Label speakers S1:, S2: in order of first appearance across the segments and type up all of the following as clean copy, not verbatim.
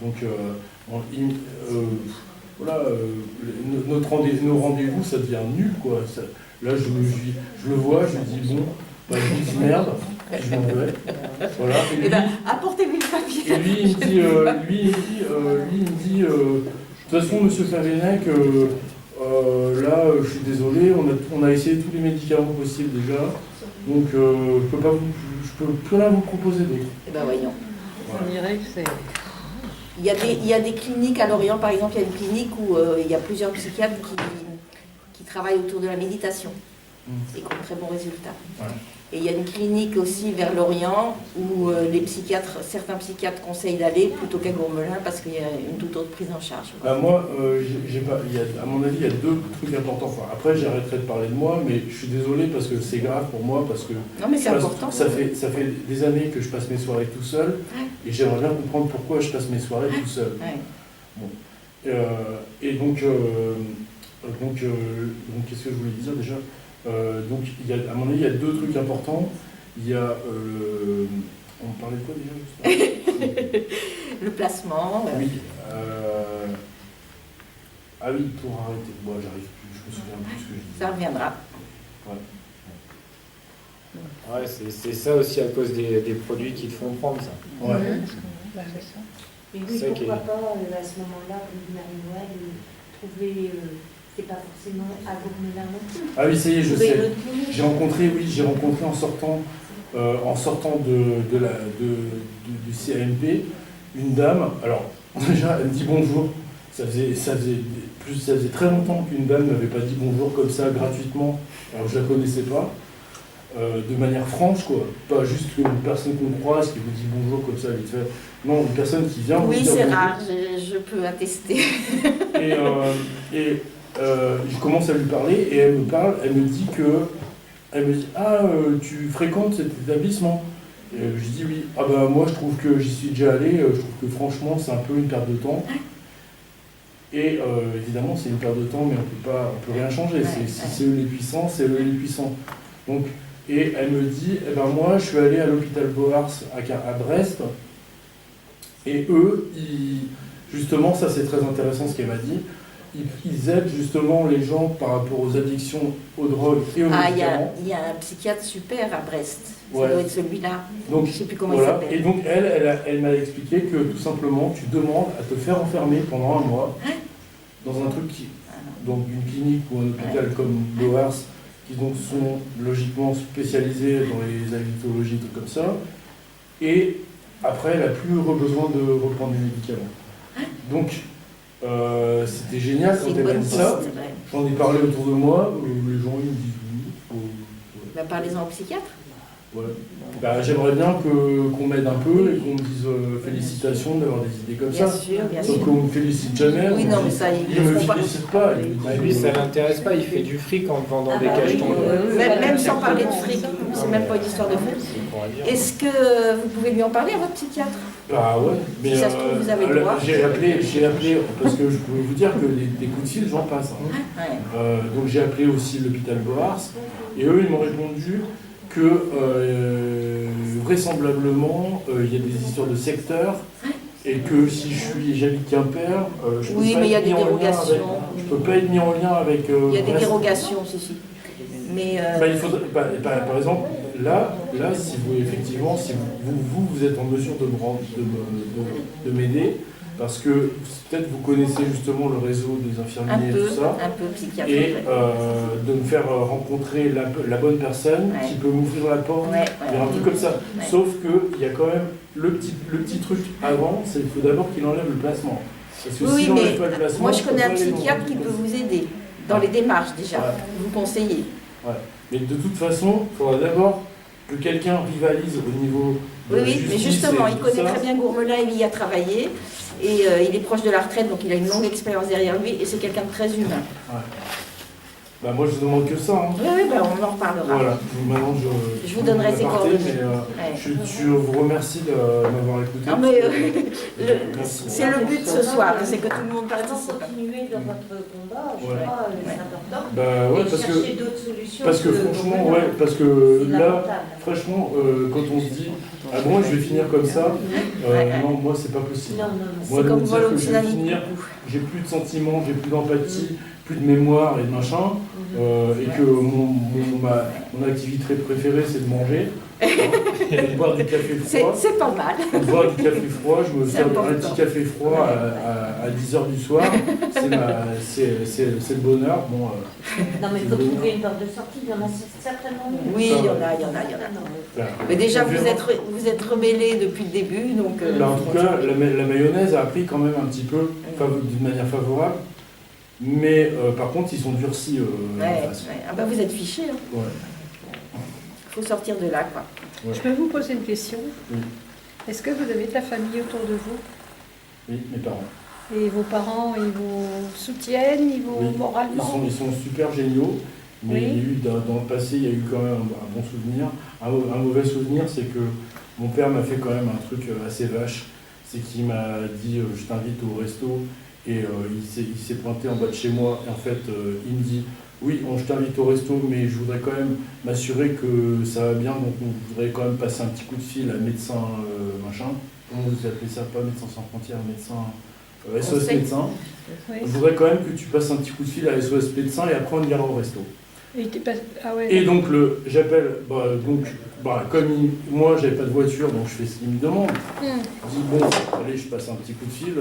S1: Donc, voilà, nos rendez-vous, ça devient nul, quoi. Là, je le vois, je lui dis bon, bah, je lui dis merde, puis je m'en vais. Voilà.
S2: Et ben, apportez-lui le papier.
S1: Et lui, il me dit, de toute façon, monsieur Favennec, là, je suis désolé, on a essayé tous les médicaments possibles déjà, donc je peux plus rien vous proposer d'autre.
S2: Eh ben voyons.
S1: Voilà.
S3: On dirait que c'est...
S2: Il y a des cliniques à Lorient, par exemple, il y a une clinique où il y a plusieurs psychiatres qui travaillent autour de la méditation et qui ont de très bons résultats.
S1: Ouais.
S2: Et il y a une clinique aussi vers Lorient où certains psychiatres conseillent d'aller plutôt qu'à Gourmelin parce qu'il y a une toute autre prise en charge.
S1: Bah moi, à mon avis, il y a deux trucs importants. Enfin, après, j'arrêterai de parler de moi, mais je suis désolé parce que c'est grave pour moi, parce que
S2: Non mais c'est important.
S1: ça fait des années que je passe mes soirées tout seul, et j'aimerais bien comprendre pourquoi je passe mes soirées tout seul.
S2: Ouais.
S1: Bon. Et donc qu'est-ce que je voulais dire déjà? Donc, à mon avis, il y a deux trucs importants. Il y a... on parlait de quoi déjà?
S2: Le placement.
S1: Oui. Ah oui, pour arrêter. Moi, j'arrive plus, je me souviens plus ce que je disais.
S2: Ça reviendra.
S1: Ouais.
S4: Ouais, c'est ça aussi à cause des produits qui te font prendre ça.
S1: Ouais.
S3: Bah, c'est ça.
S5: Mais oui,
S4: Ça
S5: pourquoi
S4: qui est-
S5: pas, à ce moment-là, comme Marie-Noël, trouver, c'est pas forcément à Gourmelin non plus.
S1: Ah oui, ça y est, je
S5: Trouver
S1: sais.
S5: une autre clinique.
S1: J'ai rencontré en sortant du CAMP une dame. Alors, déjà, elle me dit bonjour. Ça faisait très longtemps qu'une dame n'avait pas dit bonjour comme ça, gratuitement. Alors, je la connaissais pas. De manière franche, quoi. Pas juste une personne qu'on croise qui vous dit bonjour comme ça, vite fait. Non, une personne qui vient vous
S2: Oui,
S1: dire
S2: c'est
S1: bonjour.
S2: rare, je peux attester.
S1: Et je commence à lui parler et elle me dit ah, tu fréquentes cet établissement? Et je dis oui. Ah ben moi je trouve que j'y suis déjà allé, je trouve que franchement c'est un peu une perte de temps. Et évidemment c'est une perte de temps mais on peut rien changer. Si c'est eux les puissants, c'est eux les puissants. Donc, et elle me dit, eh ben moi je suis allé à l'hôpital Boars à Brest et eux, justement ça c'est très intéressant ce qu'elle m'a dit. Ils aident justement les gens par rapport aux addictions aux drogues et aux médicaments.
S2: Il y a un psychiatre super à Brest, ça
S1: Ouais.
S2: doit être celui-là.
S1: Donc,
S2: Je ne sais plus comment
S1: voilà.
S2: il
S1: Et
S2: s'appelle.
S1: donc elle m'a expliqué que tout simplement tu demandes à te faire enfermer pendant un mois dans un truc donc une clinique ou un hôpital comme Boars qui donc sont logiquement spécialisés dans les addictologies, trucs comme ça. Et après elle n'a plus besoin de reprendre des médicaments. Donc c'était génial
S2: C'est
S1: quand
S2: une
S1: elle m'a
S2: bonne
S1: dit
S2: piste,
S1: ça.
S2: c'est vrai.
S1: J'en ai parlé autour de moi, les gens ils me disent oui.
S2: Ben, parlez-en au psychiatre.
S1: Ouais. Bah, j'aimerais bien qu'on m'aide un peu et qu'on me dise félicitations d'avoir des idées comme
S2: Bien
S1: ça.
S2: sûr, bien
S1: Sauf
S2: sûr.
S1: qu'on me félicite jamais.
S2: Oui,
S1: on
S2: non,
S1: me
S2: mais
S1: dit-
S2: ça, ils
S1: il
S2: ne
S1: me
S2: feront pas.
S1: félicite pas. il me
S4: Bah,
S1: dit,
S4: lui, ça l'intéresse pas, il fait du fric en vendant des
S5: bah
S4: cachetons.
S5: oui,
S2: Même sans parler de fric, c'est même pas une histoire de fric. Est-ce que vous pouvez lui en parler à votre psychiatre?
S1: Bah ouais, mais
S2: Si ça se trouve, vous avez le droit.
S1: j'ai appelé parce que je peux vous dire que des coups de fil, j'en passe. Hein.
S2: Ouais.
S1: Donc j'ai appelé aussi l'hôpital Boars et eux ils m'ont répondu que vraisemblablement il y a des histoires de secteur et que si j'habite Quimper, je peux
S2: Oui,
S1: pas
S2: mais il y a
S1: être
S2: des
S1: mis en lien
S2: dérogations.
S1: avec- je peux pas être mis en lien avec.
S2: Il y a des
S1: Brest.
S2: dérogations, ceci. Mais
S1: Bah, il faudrait, par exemple, là, si vous effectivement, si vous êtes en mesure de m'aider, parce que peut-être vous connaissez justement le réseau des infirmiers et tout ça,
S2: un peu psychiatre.
S1: et
S2: ouais.
S1: de me faire rencontrer la bonne personne
S2: Ouais.
S1: qui peut m'ouvrir la porte,
S2: Ouais,
S1: et un truc comme ça.
S2: Ouais.
S1: Sauf qu'il y a quand même le petit truc avant, c'est qu'il faut d'abord qu'il enlève le placement. Parce que
S2: Oui,
S1: s'il
S2: oui,
S1: n'enlève
S2: mais
S1: pas le placement,
S2: moi je
S1: on peut
S2: connais un
S1: pas aller dans-
S2: psychiatre qui peut vous aider dans les démarches déjà,
S1: Ouais.
S2: vous conseiller.
S1: Ouais. Mais de toute façon, il faudra d'abord que quelqu'un rivalise au niveau de
S2: Oui,
S1: la
S2: oui, mais
S1: justice
S2: justement,
S1: et
S2: il
S1: tout
S2: connaît
S1: ça.
S2: très bien Gourmelin, il y a travaillé, et il est proche de la retraite, donc il a une longue expérience derrière lui, et c'est quelqu'un de très humain.
S1: Ouais. Bah moi je ne demande que ça. Hein.
S2: Oui, oui, ben, on en reparlera.
S1: Voilà. Maintenant
S2: Je vous donnerai ses
S1: aparté,
S2: coordonnées.
S1: mais,
S2: Ouais.
S1: je vous remercie de m'avoir écouté.
S2: Non, mais
S1: Merci.
S2: c'est le but ce soir, c'est que tout le monde
S5: Vraiment
S2: participe.
S5: continuer dans votre combat, je
S1: Ouais.
S5: crois,
S2: Ouais.
S5: c'est important.
S1: Bah ouais,
S5: Et
S1: parce
S5: chercher d'autres solutions.
S1: que franchement, ouais, parce que
S5: c'est
S1: là,
S5: lamentable.
S1: franchement, quand on se dit, Ah bon, je vais finir comme ça.
S2: Ouais.
S1: Non, moi, c'est pas possible.
S5: Non, non, non.
S1: Moi,
S2: C'est
S1: de
S2: comme
S1: me dire que je vais
S2: Volontinani.
S1: finir, j'ai plus de sentiments, j'ai plus d'empathie, plus de mémoire et de machin, et que mon activité préférée, c'est de manger, et de boire du café froid.
S2: C'est pas mal.
S1: De boire du café froid, je me
S2: C'est
S1: sers un
S2: important.
S1: petit café froid à 10h du soir, c'est le bonheur. Bon,
S5: Non, mais il faut trouver une porte de sortie, il y en a certainement une.
S2: Oui, il y en a.
S1: ben,
S2: Mais déjà,
S1: on
S2: vous
S1: verra.
S2: êtes rebellés depuis le début, donc...
S1: Là, en tout cas, la mayonnaise a pris quand même un petit peu, d'une manière favorable, mais par contre, ils sont durcis.
S2: Ouais,
S1: face.
S2: ouais. Ah bah vous êtes fichés, hein.
S1: Ouais.
S2: Faut sortir de là, quoi.
S1: Ouais.
S3: Je peux vous poser une question?
S1: Oui.
S3: Est-ce que vous avez de la famille autour de vous?
S1: Oui, mes parents.
S3: Et vos parents, ils vous soutiennent,
S1: Oui.
S3: moralement?
S1: Ils sont super géniaux, mais
S3: Oui.
S1: il y a eu, dans le passé, il y a eu quand même un bon souvenir. Un mauvais souvenir, c'est que mon père m'a fait quand même un truc assez vache. C'est qu'il m'a dit je t'invite au resto, et il s'est pointé en bas de chez moi, et en fait, il me dit oui, je t'invite au resto, mais je voudrais quand même m'assurer que ça va bien, donc on voudrait quand même passer un petit coup de fil à médecin machin. Comment vous appelez ça? Pas médecin sans frontières, médecin SOS
S2: Conseil.
S1: médecin.
S3: Oui.
S1: Je voudrais quand même que tu passes un petit coup de fil à SOS médecin et après on ira au resto.
S3: Et ah ouais.
S1: Et donc j'appelle, comme moi j'avais pas de voiture, donc je fais ce qu'il me demande. Je dis bon, allez, je passe un petit coup de fil.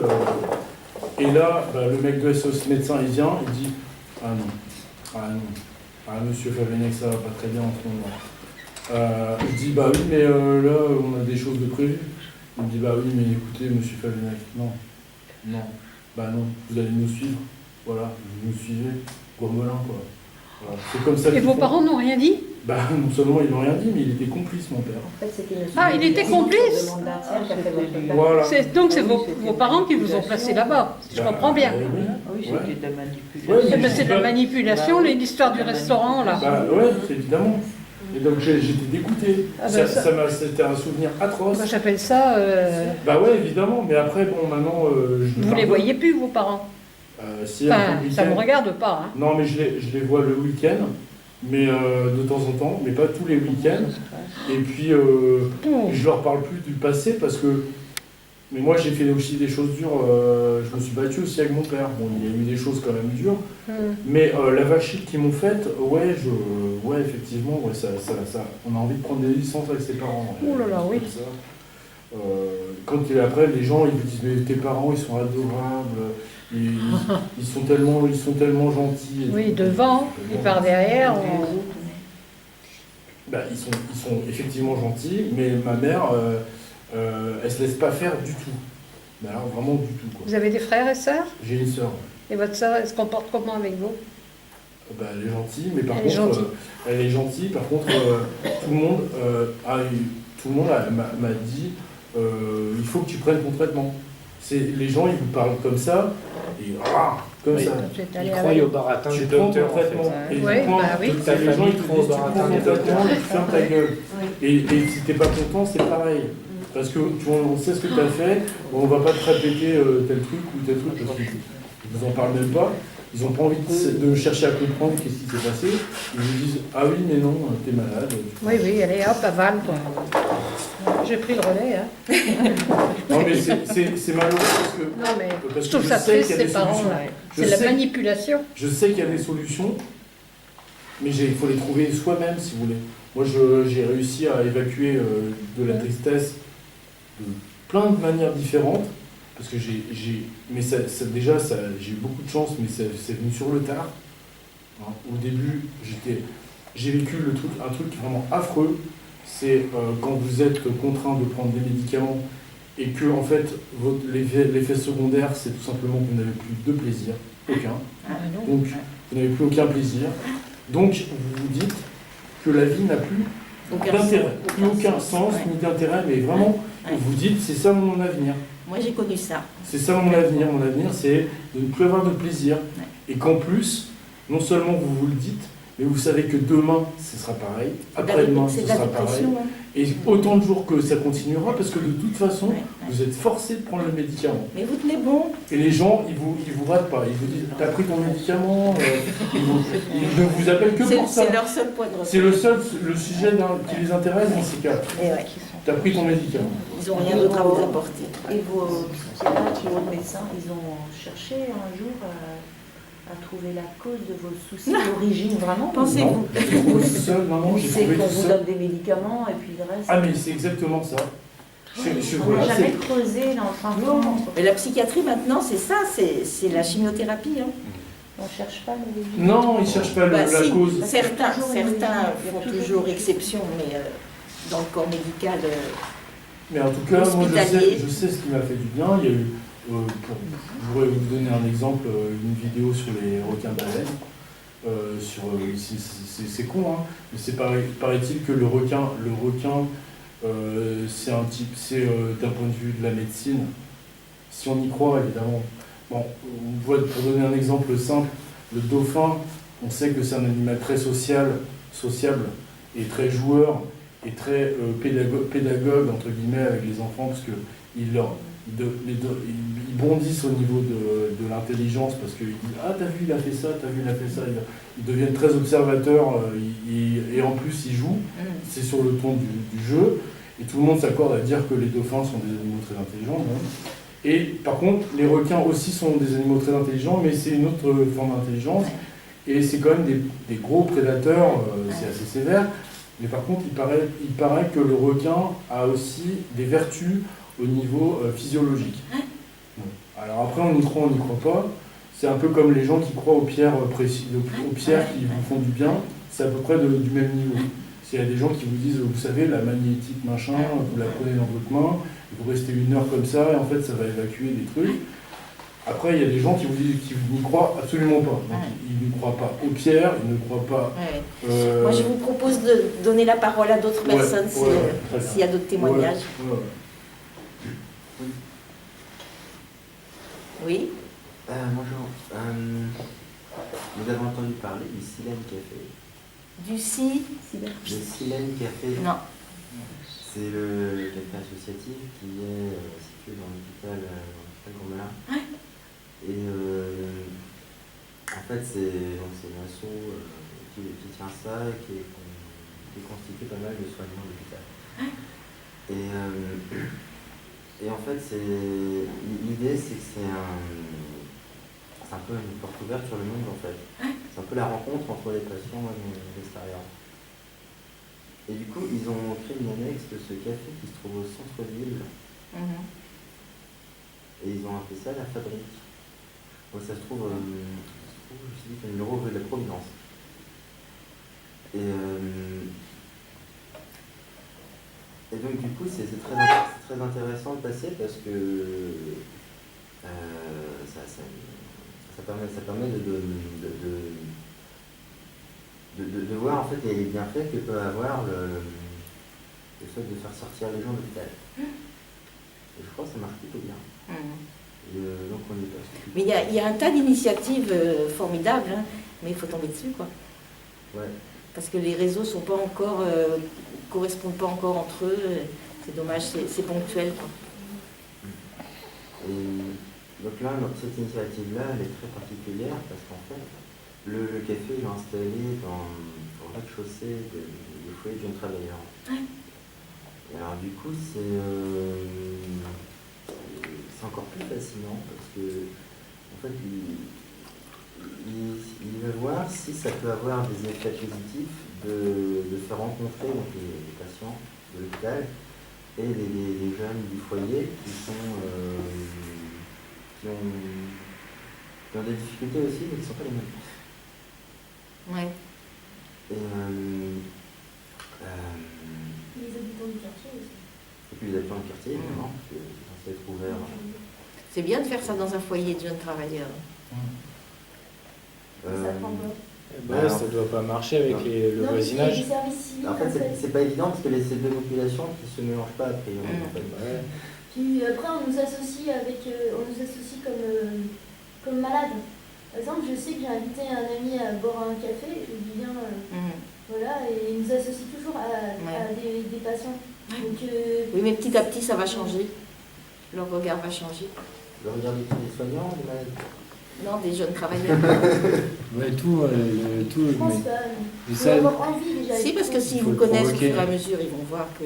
S1: Et là, le mec de SOS médecin il vient, il dit ah monsieur Favenec, ça va pas très bien en ce moment. Je dis bah oui, mais là on a des choses de prévues. Il me dit bah oui, mais écoutez monsieur Favenec, non, vous allez nous suivre, voilà, vous nous suivez, Gourmelin quoi. Voilà. C'est comme ça
S3: Et
S1: qu'ils
S3: vos
S1: font.
S3: parents n'ont rien dit?
S1: Non seulement ils n'ont rien dit, mais il était complice mon père.
S3: Ah, il était complice?
S1: Voilà.
S3: Donc c'est vos parents qui vous ont placé là-bas, si je comprends bien.
S1: Oui.
S6: Oui,
S1: Ouais.
S6: c'était de la
S1: Ouais,
S6: manipulation.
S1: mais
S3: C'est de la manipulation, l'histoire du restaurant, là.
S1: Ouais, c'est évidemment. Et donc j'étais dégoûté.
S3: Ah bah,
S1: C'était un souvenir atroce.
S3: Moi, j'appelle ça...
S1: Bah ouais, évidemment, mais après, bon, maintenant, je
S3: Vous les
S1: pardonne.
S3: voyez plus, vos parents?
S1: Si, un
S3: Enfin,
S1: peu le
S3: ça ne me
S1: week-end.
S3: regarde pas, hein.
S1: Non, mais je les vois le week-end, mais de temps en temps, mais pas tous les week-ends. Et puis, je leur parle plus du passé parce que. Mais moi, j'ai fait aussi des choses dures. Je me suis battu aussi avec mon père. Bon, il y a eu des choses quand même dures. Mais la vachite qu'ils m'ont faite, ouais, effectivement, ouais, ça, on a envie de prendre des licences avec ses parents.
S3: Ouh là là, oui.
S1: Comme ça. Après, les gens, ils vous disent, mais tes parents, ils sont adorables, ils sont tellement gentils. et
S3: Oui,
S1: tout.
S3: devant, et par derrière,
S1: Ils sont effectivement gentils, mais ma mère, elle se laisse pas faire du tout. Mais alors, vraiment du tout, quoi.
S3: Vous avez des frères et sœurs?
S1: J'ai une sœur.
S3: Et votre sœur, elle se comporte comment avec vous?
S1: Elle est gentille, mais par
S3: Elle est
S1: contre,
S3: gentille.
S1: elle est gentille. Par contre, tout le monde m'a dit, il faut que tu prennes ton traitement. Les gens, ils vous parlent comme ça, et comme
S3: Oui,
S1: ça.
S3: vous êtes allé
S4: Ils
S3: avec.
S4: croient au baratin
S1: Tu
S4: du
S1: prends ton
S4: docteur, en fait.
S1: traitement. Et
S3: Ouais,
S1: tu prends-
S3: bah oui.
S4: Ta
S1: les gens,
S4: famille
S1: ils te
S4: croit
S1: disent,
S4: au
S1: tu prends
S4: baratin
S1: ton
S4: du docteur.
S1: traitement, tu fermes ta gueule.
S5: Oui.
S1: Et si t'es pas content, c'est pareil. Parce que on sait ce que tu as fait, on va pas te répéter tel truc ou tel truc, parce qu'ils vous en parlent même pas. Ils n'ont pas envie de chercher à comprendre qu'est-ce qui s'est passé. Ils vous disent ah oui, mais non, t'es malade.
S3: Oui, oui, allez, hop, avale, quoi. J'ai pris le relais, hein.
S1: Non, mais c'est malheureux parce que.
S3: Non, mais
S1: Parce
S3: je
S1: que
S3: trouve ça
S1: sais
S3: triste,
S1: qu'il y a
S3: ces
S1: des
S3: parents,
S1: solutions.
S3: là.
S1: Je
S3: C'est de la
S1: sais-
S3: manipulation.
S1: Je sais qu'il y a des solutions, mais il faut les trouver soi-même, si vous voulez. Moi, j'ai réussi à évacuer de la tristesse de plein de manières différentes, parce que j'ai eu beaucoup de chance, mais c'est venu sur le tard. Hein. Au début, j'ai vécu un truc vraiment affreux, c'est quand vous êtes contraint de prendre des médicaments et que, en fait, l'effet secondaire, c'est tout simplement que vous n'avez plus de plaisir, aucun.
S3: Ah, non.
S1: Donc, vous n'avez plus aucun plaisir. Donc, vous vous dites que la vie n'a plus d'intérêt, plus aucun sens
S2: Ouais.
S1: ni d'intérêt, mais vraiment,
S2: Ouais.
S1: vous dites, c'est ça mon avenir.
S2: Moi, j'ai connu ça.
S1: C'est ça mon avenir. Mon avenir, c'est de ne plus avoir de plaisir. Et qu'en plus, non seulement vous vous le dites, mais vous savez que demain, ce sera pareil, après-demain, ce
S2: C'est de la
S1: sera pareil.
S2: dépression. Hein.
S1: Et autant de jours que ça continuera, parce que de toute façon,
S2: Ouais, ouais.
S1: vous êtes forcé de prendre le médicament.
S2: Mais vous tenez bon.
S1: Et les gens, ils vous ratent pas. Ils vous disent, t'as pris ton médicament, ils ne vous appellent que pour ça.
S2: C'est leur seul point de
S1: C'est
S2: repère.
S1: le sujet qui les intéresse dans ces cas.
S2: Et ouais.
S1: tu as pris ton médicament.
S2: Ils n'ont rien d'autre à vous apporter.
S6: Et vos psychiatres ou vos médecins, ils ont cherché un jour à trouver la cause de vos soucis, l'origine vraiment?
S2: Pensez-vous?
S1: J'ai trouvé tout seul, non, j'ai
S6: C'est
S1: trouvé
S6: qu'on
S1: tout
S6: vous
S1: seul.
S6: donne des médicaments et puis le reste.
S1: Ah, mais c'est exactement ça.
S6: On n'a
S1: Voilà,
S6: jamais creusé dans le fin fond.
S2: Mais la psychiatrie maintenant, c'est ça, c'est la chimiothérapie. Hein.
S6: On ne cherche pas l'origine.
S1: Non, ils ne cherchent pas
S2: Bah,
S1: la
S2: si,
S1: cause.
S2: certains
S6: Il y a
S2: font
S6: toujours
S2: toujours
S6: quelque chose.
S2: exception, mais dans le corps médical,
S1: Mais en tout cas, moi
S2: Hospitalier.
S1: je sais ce qui m'a fait du bien. Il y a eu, je voudrais vous donner un exemple, une vidéo sur les requins baleines. C'est con, hein, mais paraît-il que le requin, c'est un type, c'est d'un point de vue de la médecine, si on y croit évidemment. Bon, on voit, pour donner un exemple simple, le dauphin, on sait que c'est un animal très sociable et très joueur et très pédagogue entre guillemets avec les enfants parce que ils bondissent au niveau de l'intelligence parce qu'ils disent ah t'as vu il a fait ça, t'as vu il a fait ça, ils deviennent très observateurs et en plus ils jouent, c'est sur le ton du jeu et tout le monde s'accorde à dire que les dauphins sont des animaux très intelligents. Hein. Et par contre les requins aussi sont des animaux très intelligents mais c'est une autre forme d'intelligence et c'est quand même des gros prédateurs, c'est assez sévère. Mais par contre, il paraît que le requin a aussi des vertus au niveau physiologique. Bon. Alors après, on y croit pas. C'est un peu comme les gens qui croient aux pierres aux pierres qui vous font du bien. C'est à peu près du même niveau. Il y a des gens qui vous disent, vous savez, la magnétique machin, vous la prenez dans votre main, vous restez 1 heure comme ça, et en fait, ça va évacuer des trucs. Après, il y a des gens qui vous disent qu'ils n'y croient absolument pas. Donc, ils ne croient pas aux pierres, ils ne croient pas.
S2: Moi, je vous propose de donner la parole à d'autres personnes s'il y a d'autres témoignages. Oui.
S7: Bonjour. Nous avons entendu parler du Silène Café.
S2: Du si.
S7: Le Silène Café.
S2: Non.
S7: C'est le café associatif qui est situé dans l'hôpital Courmelin.
S2: Ouais.
S7: Et en fait, c'est une asso qui tient ça et qui constitue pas mal de soignants de l'hôpital.
S2: Ouais.
S7: Et en fait, l'idée, c'est que c'est un peu une porte ouverte sur le monde, en fait.
S2: Ouais.
S7: C'est un peu la rencontre entre les patients et l'extérieur. Et du coup, ils ont créé une annexe de ce café qui se trouve au centre-ville. Et ils ont appelé ça la Fabrique. Bon, ça se trouve, je sais pas, numéro rue de la Providence. Et donc du coup, c'est très intéressant de passer parce que ça permet de voir en fait les bienfaits que peut avoir le fait de faire sortir les gens de l'hôpital. Et je crois que ça marche plutôt bien. Donc on y passe.
S2: Mais il y a un tas d'initiatives formidables, hein, mais il faut tomber dessus, quoi.
S7: Ouais.
S2: Parce que les réseaux sont pas encore, correspondent pas encore entre eux. C'est dommage, c'est ponctuel, quoi.
S7: Et donc là, cette initiative-là, elle est très particulière parce qu'en fait, le café est installé au rez-de-chaussée du foyer de jeunes travailleurs.
S2: Ouais.
S7: Et alors du coup, c'est encore plus fascinant parce que en fait, il veut voir si ça peut avoir des effets positifs de faire rencontrer donc, les patients de l'hôpital et les jeunes du foyer qui ont des difficultés aussi, mais qui ne sont pas les mêmes.
S2: Ouais.
S7: Et
S5: Les habitants du quartier aussi.
S7: et puis les habitants du quartier, évidemment, parce que c'est censé être ouvert.
S2: C'est bien de faire ça dans un foyer de jeunes travailleurs.
S5: Ça prend pas.
S4: Ça doit pas marcher avec le
S5: Non,
S4: voisinage.
S5: mais il y a des services civiques,
S7: En fait, c'est pas évident parce que ces deux populations qui se mélangent pas a priori. En fait.
S4: Ouais.
S5: Puis après, on nous associe comme malades. Par exemple, je sais que j'ai invité un ami à boire un café, je lui dis viens, voilà, et il nous associe toujours à des patients. Donc,
S2: Oui, mais petit à petit, ça va changer. Leur regard va changer.
S7: Le regard des soignants, des malades.
S2: Non, des jeunes travailleurs.
S4: Ouais, tout,
S5: Je pense
S4: mais
S5: pas.
S4: mais
S5: Il
S4: ça,
S5: faut avoir envie déjà.
S2: Si, parce que s'ils
S4: Faut
S2: vous
S4: le
S2: connaissent au
S4: provoquer.
S2: fur et à mesure, ils vont voir que...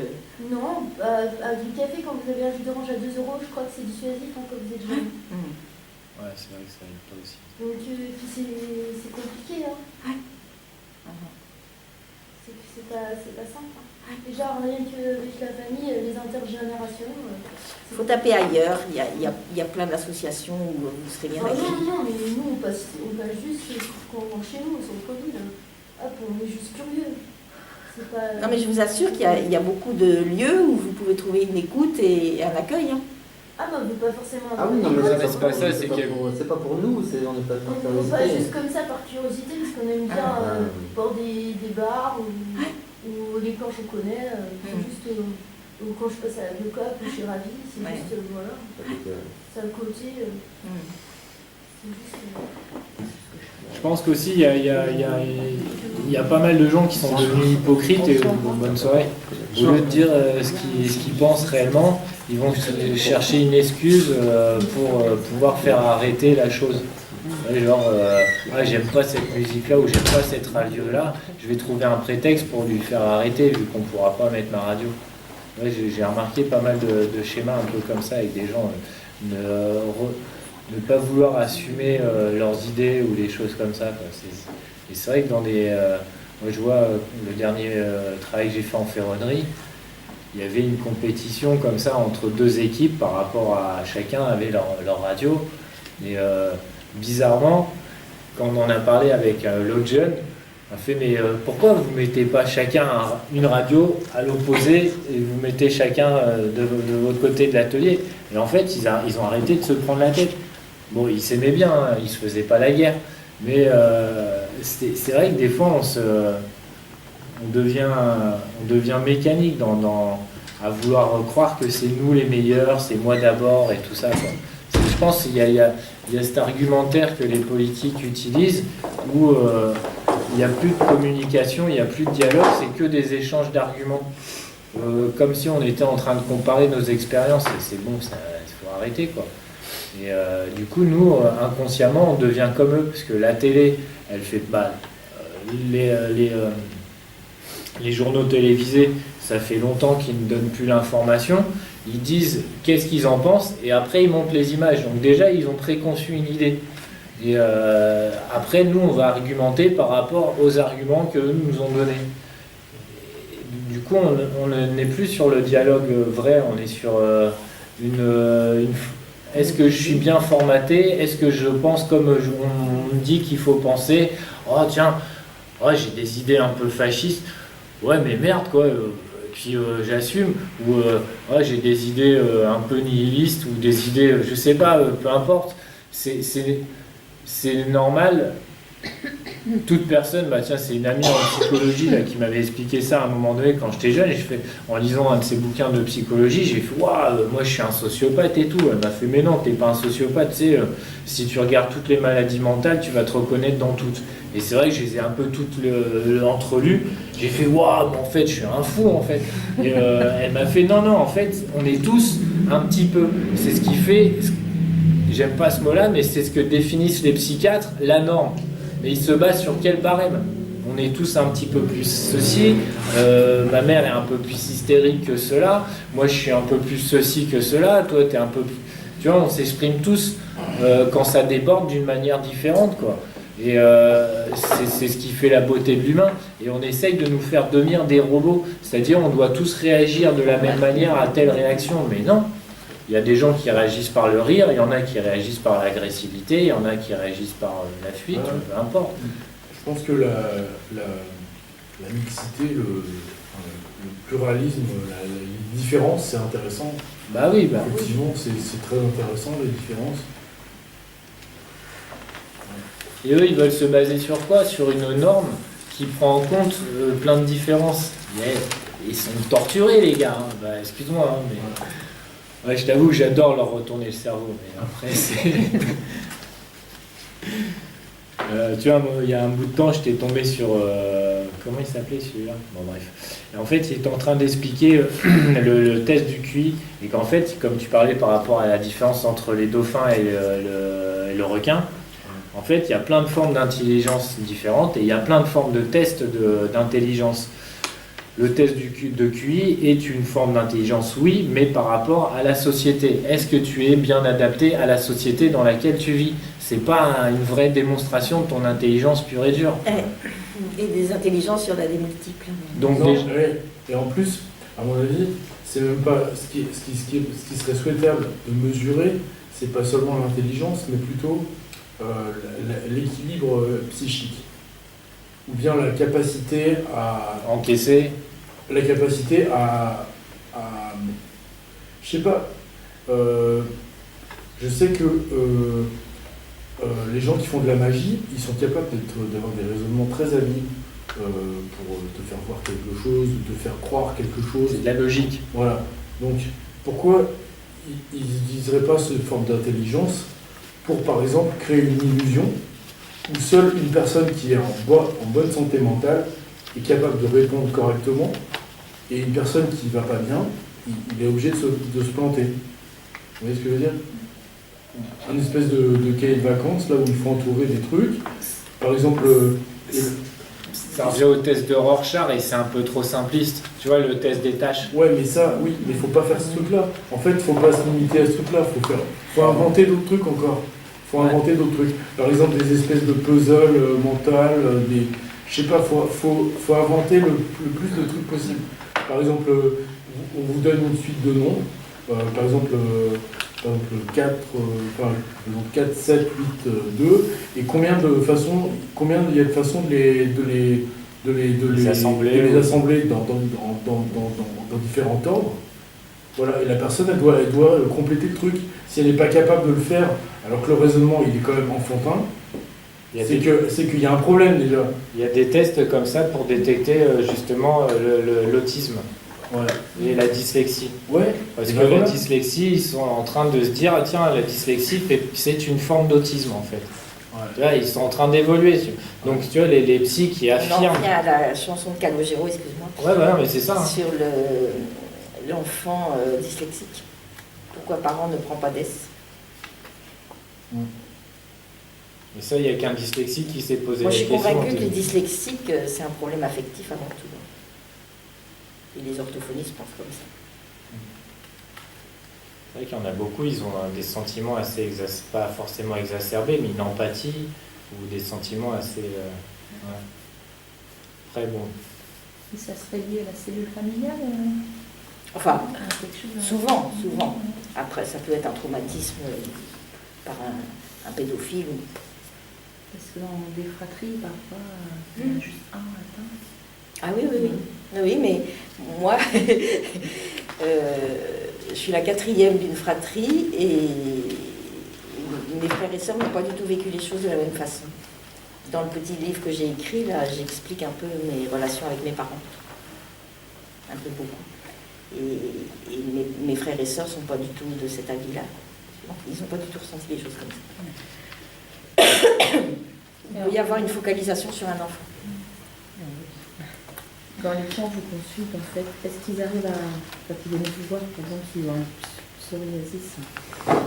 S5: Non, du café, quand vous avez un jus d'orange à 2 €, je crois que c'est dissuasif quand vous êtes jeune.
S4: ouais, c'est vrai que ça aide pas aussi.
S5: Donc, puis c'est compliqué, hein.
S2: Ouais.
S5: C'est pas simple. Hein. Déjà, rien qu'avec la famille, les intergénérations.
S2: Il faut taper ailleurs, il y a plein d'associations où vous serez bien accueillis.
S5: Non, mais nous, on passe juste quand on rentre chez nous, sur le Covid. Hop, on est juste curieux. C'est pas...
S2: Non, mais je vous assure qu'il y a beaucoup de lieux où vous pouvez trouver une écoute et un accueil. Hein.
S5: Ah, bah, on veut pas forcément...
S7: Ah oui, non, mais
S4: Non, mais
S7: c'est
S4: c'est pas ça, c'est que...
S7: c'est pas pour nous, on n'est pas par
S5: On va pas
S7: curiosité.
S5: juste comme ça par curiosité, parce qu'on aime bien boire des bars ou les planches on connaît. C'est juste ou quand je passe à la Biocop ou chez Ravi, c'est juste voilà. C'est à côté. C'est juste.
S4: Je pense qu'aussi, il y a pas mal de gens qui sont devenus hypocrites et bonne soirée. Au lieu de dire ce qu'ils pensent réellement, ils vont chercher une excuse pour pouvoir faire arrêter la chose. Ouais, genre, j'aime pas cette musique-là ou j'aime pas cette radio-là, je vais trouver un prétexte pour lui faire arrêter vu qu'on pourra pas mettre ma radio. Ouais, j'ai remarqué pas mal de schémas un peu comme ça avec des gens ne pas vouloir assumer leurs idées ou des choses comme ça, quoi. Et c'est vrai que dans des... moi je vois le dernier travail que j'ai fait en ferronnerie, il y avait une compétition comme ça entre deux équipes par rapport à chacun avait leur radio. Et bizarrement, quand on en a parlé avec l'autre jeune, on a fait mais pourquoi vous ne mettez pas chacun une radio à l'opposé et vous mettez chacun de votre côté de l'atelier? Et en fait, ils ont arrêté de se prendre la tête. Bon, ils s'aimaient bien, hein, ils se faisaient pas la guerre. Mais c'est vrai que des fois, on devient mécanique à vouloir croire que c'est nous les meilleurs, c'est moi d'abord et tout ça, quoi. Je pense qu'il y a cet argumentaire que les politiques utilisent où il n'y a plus de communication, il n'y a plus de dialogue, c'est que des échanges d'arguments. Comme si on était en train de comparer nos expériences. Et c'est bon, il faut arrêter, quoi. Et du coup, nous, inconsciemment, on devient comme eux, parce que la télé, elle fait pas... les journaux télévisés, ça fait longtemps qu'ils ne donnent plus l'information. Ils disent qu'est-ce qu'ils en pensent et après ils montrent les images. Donc déjà ils ont préconçu une idée. Et après nous on va argumenter par rapport aux arguments qu'eux nous ont donnés. Et du coup on n'est plus sur le dialogue vrai, on est sur est-ce que je suis bien formaté? Est-ce que je pense comme on me dit qu'il faut penser? Oh tiens, j'ai des idées un peu fascistes. Ouais mais merde quoi. Puis j'assume, ou j'ai des idées un peu nihilistes, ou des idées, je sais pas, peu importe. C'est normal. Toute personne, tiens, c'est une amie en psychologie là, qui m'avait expliqué ça à un moment donné quand j'étais jeune, et en lisant un de ses bouquins de psychologie, j'ai fait waouh, moi je suis un sociopathe et tout. Elle m'a fait mais non, t'es pas un sociopathe, tu sais, si tu regardes toutes les maladies mentales, tu vas te reconnaître dans toutes. Et c'est vrai que je les ai un peu toutes entrelues. J'ai fait waouh, mais en fait je suis un fou en fait. Et elle m'a fait non, en fait on est tous un petit peu. C'est ce qui fait, j'aime pas ce mot-là, mais c'est ce que définissent les psychiatres, la norme. Mais ils se basent sur quel barème? On est tous un petit peu plus ceci, ma mère est un peu plus hystérique que cela, moi je suis un peu plus ceci que cela, toi t'es un peu plus... Tu vois, on s'exprime tous quand ça déborde d'une manière différente, quoi. Et c'est ce qui fait la beauté de l'humain. Et on essaye de nous faire devenir des robots, c'est-à-dire on doit tous réagir de la même manière à telle réaction, mais non. Il y a des gens qui réagissent par le rire, il y en a qui réagissent par l'agressivité, il y en a qui réagissent par la fuite, peu importe.
S1: Je pense que la mixité, le pluralisme, les différences, c'est intéressant.
S4: Bah oui,
S1: effectivement, c'est très intéressant, les différences.
S4: Et eux, ils veulent se baser sur quoi? Sur une norme qui prend en compte plein de différences. Yeah. Ils sont torturés, les gars. Hein. Excuse-moi, mais... Ouais, je t'avoue, j'adore leur retourner le cerveau, mais après, c'est... tu vois, il y a un bout de temps, j'étais tombé sur... comment il s'appelait celui-là? Bon, bref. Et en fait, il était en train d'expliquer le test du QI, et qu'en fait, comme tu parlais par rapport à la différence entre les dauphins et le requin, En fait, il y a plein de formes d'intelligence différentes et il y a plein de formes de tests d'intelligence. Le test de QI est une forme d'intelligence, oui, mais par rapport à la société. Est-ce que tu es bien adapté à la société dans laquelle tu vis? C'est pas une vraie démonstration de ton intelligence pure et dure.
S2: Et des intelligences, il y en a des multiples.
S4: Donc,
S1: Non, ouais. Et en plus, à mon avis, c'est même pas ce qui serait souhaitable de mesurer, c'est pas seulement l'intelligence, mais plutôt l'équilibre psychique. Ou bien la capacité à
S4: encaisser.
S1: La capacité à je sais pas, je sais que les gens qui font de la magie, ils sont capables d'avoir des raisonnements très habiles pour te faire voir quelque chose, ou te faire croire quelque chose.
S4: C'est de la logique.
S1: Voilà. Donc, pourquoi ils n'utiliseraient pas cette forme d'intelligence pour, par exemple, créer une illusion où seule une personne qui est en bonne santé mentale est capable de répondre correctement, et une personne qui ne va pas bien, il est obligé de se planter. Vous voyez ce que je veux dire? Un espèce de cahier de vacances, là où il faut entourer des trucs. Par exemple...
S4: Ça revient au test de Rorschach et c'est un peu trop simpliste. Tu vois, le test des tâches.
S1: Ouais, mais ça, oui, mais il ne faut pas faire ce truc-là. En fait, il ne faut pas se limiter à ce truc-là. Faut inventer d'autres trucs encore. Faut inventer d'autres trucs. Par exemple, des espèces de puzzles mentales, je sais pas, faut inventer le plus de trucs possible. Par exemple, on vous donne une suite de noms. Par exemple 4, 7, 8, 2. Et combien il y a de façons de les assembler dans différents ordres. Voilà, et la personne, elle doit compléter le truc. Si elle n'est pas capable de le faire, alors que le raisonnement, il est quand même enfantin, c'est qu'il y a un problème déjà.
S4: Il y a des tests comme ça pour détecter justement l'autisme.
S1: Voilà.
S4: Et la dyslexie.
S1: Ouais.
S4: Parce que la dyslexie, ils sont en train de se dire, ah, tiens, la dyslexie, c'est une forme d'autisme en fait. Ouais. Tu vois, ils sont en train d'évoluer. Donc tu vois, les psys qui affirment...
S2: On en revient à la chanson de Calogero, excuse-moi.
S4: Ouais, bah, mais c'est ça. Hein.
S2: Sur l'enfant dyslexique. Pourquoi parent ne prend pas d'ess?
S4: Mais ça, il n'y a qu'un dyslexique qui s'est posé
S2: la question. Moi, je suis convaincue que les dyslexiques, c'est un problème affectif avant tout. Et les orthophonistes pensent comme ça.
S4: C'est vrai qu'il y en a beaucoup, ils ont des sentiments assez, pas forcément exacerbés, mais une empathie ou des sentiments assez... Très bon.
S6: Et ça serait lié à la cellule familiale
S2: Enfin, souvent. Après, ça peut être un traumatisme par un pédophile.
S6: Parce que dans des fratries, parfois, il y en a juste un atteint.
S2: Ah oui. Oui, mais moi, je suis la 4e d'une fratrie et mes frères et sœurs n'ont pas du tout vécu les choses de la même façon. Dans le petit livre que j'ai écrit, là, j'explique un peu mes relations avec mes parents. Un peu beaucoup. Et mes frères et sœurs ne sont pas du tout de cet avis-là. Ils n'ont pas du tout ressenti les choses comme ça. Il peut y avoir une focalisation sur un enfant.
S6: Dans les gens que je consulte, en fait, est-ce qu'ils arrivent à, quand ils viennent vous voir, par exemple, s'ils ont un psoriasis,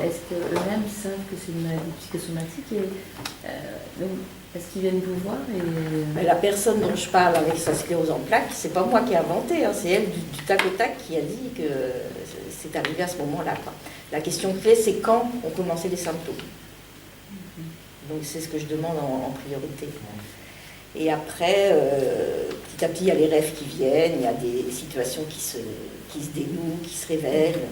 S6: est-ce qu'eux-mêmes savent que c'est une maladie psychosomatique donc, est-ce qu'ils viennent vous voir
S2: Mais la personne dont je parle avec sa sclérose en plaques, c'est pas moi qui ai inventé, hein, c'est elle du tac au tac qui a dit que c'est arrivé à ce moment-là. La question clé, c'est quand ont commencé les symptômes. Donc c'est ce que je demande en priorité. Et après, petit à petit, il y a les rêves qui viennent, il y a des situations qui se dénouent, qui se révèlent.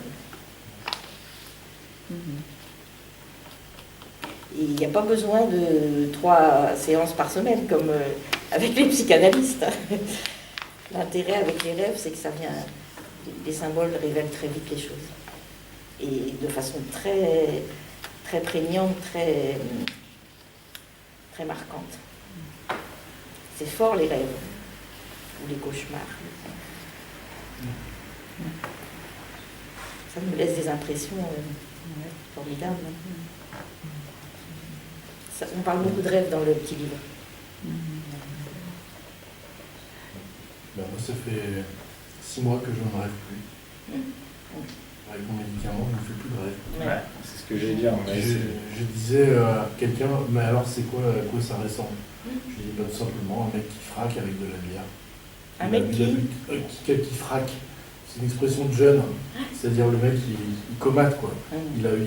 S2: Et il n'y a pas besoin de 3 séances par semaine, comme avec les psychanalystes. L'intérêt avec les rêves, c'est que ça vient... Les symboles révèlent très vite les choses. Et de façon très, très prégnante, très marquante. C'est fort les rêves, ou les cauchemars. Ça nous laisse des impressions formidables. On parle beaucoup de rêves dans le petit livre.
S1: Ben moi, ça fait 6 mois que je ne rêve plus. avec mon médicament, je ne fais plus de rêve.
S4: Ouais, c'est ce que j'allais dire. Ouais,
S1: Je disais à quelqu'un, mais alors c'est quoi, à quoi ça ressemble? Je dis tout simplement un mec qui fraque avec de la bière.
S2: Un mec
S1: qui fraque. C'est une expression de jeune, c'est-à-dire le mec il comate quoi. Il a bu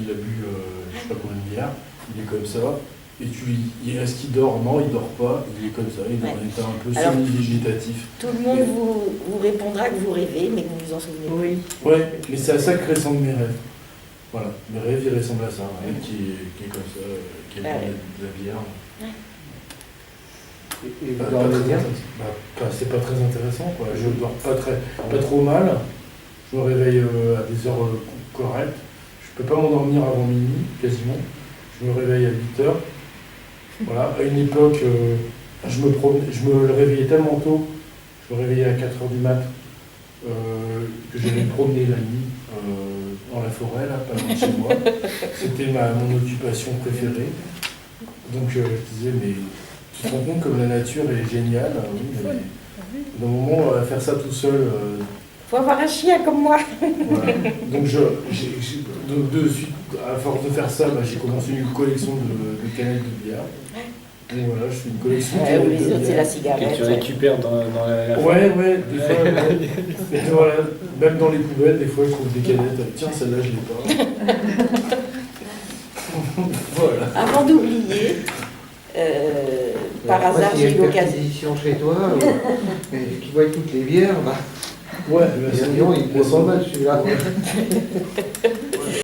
S1: je sais pas combien de bière, il est comme ça, et est-ce qu'il dort? Non, il dort pas, il est comme ça, il est dans un état un peu semi-végétatif.
S2: Tout le monde vous répondra que vous rêvez, mais que vous vous en souvenez.
S3: Oui.
S1: Ouais, mais c'est à ça que ressemblent mes rêves. Voilà, mes rêves ils ressemblent à ça, un mec qui est comme ça, qui aime de la bière.
S8: Et vous dormez bien?
S1: C'est pas très intéressant quoi, je dors pas trop mal, je me réveille à des heures correctes, je peux pas m'endormir avant minuit quasiment, je me réveille à 8h. Voilà, à une époque je me réveillais tellement tôt, je me réveillais à 4h du mat, que j'allais me promener la nuit dans la forêt, là, pas loin de chez moi. C'était mon occupation préférée. Donc je disais, mais tu te rends compte comme la nature est géniale, oui, mais d'un moment, faire ça tout seul.
S2: Faut avoir un chien comme moi.
S1: Voilà. Donc de suite, à force de faire ça, j'ai commencé une collection de canettes de bière. Donc voilà, je fais une collection de canettes de bière.
S2: C'est la
S4: que
S2: cigarette.
S4: tu récupères dans la
S1: Ouais, des fois, mais voilà, même dans les poubelles, des fois, je trouve des canettes. Tiens, celle-là, je l'ai pas. Voilà.
S2: Avant d'oublier, par hasard, j'ai eu l'occasion.
S8: Chez toi, qui voit toutes les bières,
S1: Ouais,
S8: il prend 100 balles celui-là.